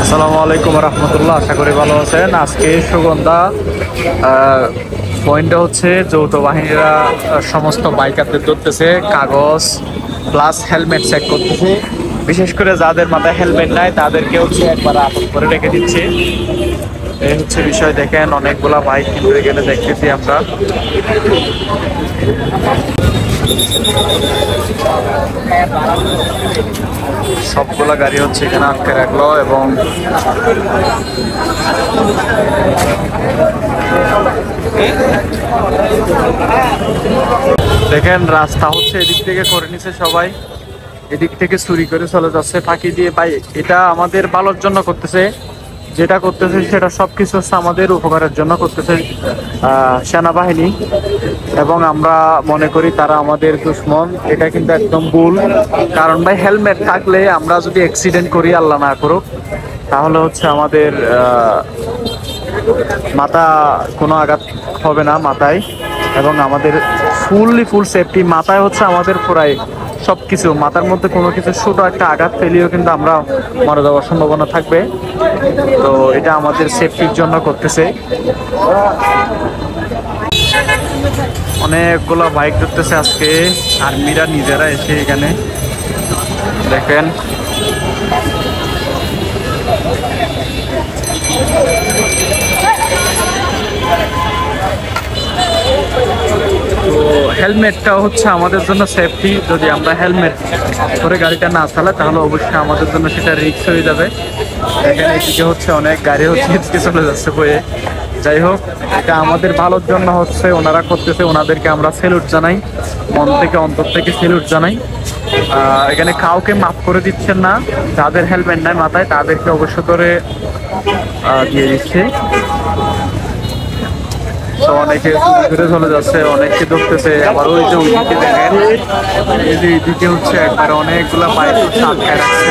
আসসালামু আলাইকুম রহমতুল্লাহ, আশা করি ভালো আছেন। আজকে সুগন্ধা পয়েন্টটা হচ্ছে যৌথ বাহিনীরা সমস্ত বাইকারদের ধরতেছে, কাগজ প্লাস হেলমেট চেক করতেছে। বিশেষ করে যাদের মাথায় হেলমেট নাই তাদেরকে হচ্ছে একবার আটক করে রেখে দিচ্ছে। এই হচ্ছে বিষয়। দেখেন অনেকগুলা বাইক কিন্তু এখানে দেখতেছি আমরা। সবগুলা গাড়ি হচ্ছে এখানে আটকে রাখলো এবং দেখেন রাস্তা হচ্ছে এদিক থেকে করে নিছে সবাই, এদিক থেকে চুরি করে চলে যাচ্ছে ফাঁকি দিয়ে। ভাই এটা আমাদের ভালোর জন্য করতেছে, যেটা করতেছে সেটা সবকিছু হচ্ছে আমাদের উপকারের জন্য করতেছে সেনাবাহিনী, এবং আমরা মনে করি তারা আমাদের দুশ্মন। এটা কিন্তু একদম ভুল। কারণ ভাই হেলমেট থাকলে আমরা যদি অ্যাক্সিডেন্ট করি, আল্লাহ না করুক, তাহলে হচ্ছে আমাদের মাথা কোনো আঘাত হবে না মাথায়, এবং আমাদের ফুল সেফটি। মাথায় হচ্ছে আমাদের পুরাই সবকিছু, মাথার মধ্যে কোনো কিছু ছোট একটা আঘাত পেলেও কিন্তু আমরা মারা যাওয়ার সম্ভাবনা থাকবে। তো এটা আমাদের সেফটির জন্য করতেছে। অনেকগুলো বাইক ধরতেছে আজকে আর্মিরা নিজেরা এসে এখানে। দেখেন তো হেলমেটটা হচ্ছে আমাদের জন্য সেফটি। যদি আমরা হেলমেট করে গাড়িটা না চালাই তাহলে অবশ্যই আমাদের জন্য সেটা রিস্ক হয়ে যাবে। এখানে এদিকে হচ্ছে অনেক গাড়ি হচ্ছে এদিকে চলে যাচ্ছে বয়ে। যাই হোক, এটা আমাদের ভালোর জন্য হচ্ছে, ওনারা করতেছে, ওনাদেরকে আমরা স্যালুট জানাই, মন থেকে অন্তর থেকে স্যালুট জানাই। এখানে কাউকে মাফ করে দিচ্ছেন না। যাদের হেলমেট নাই মাথায় তাদেরকে অবশ্য করে দিয়ে দিচ্ছে। তো অনেকে ঘুরে চলে যাচ্ছে, অনেককে ধরতেছে। আবার ওই যে ওইদিকে দেখেন, এই যে এইদিকে হচ্ছে একবার অনেকগুলা বাইক হচ্ছে আটকায় রাখছে।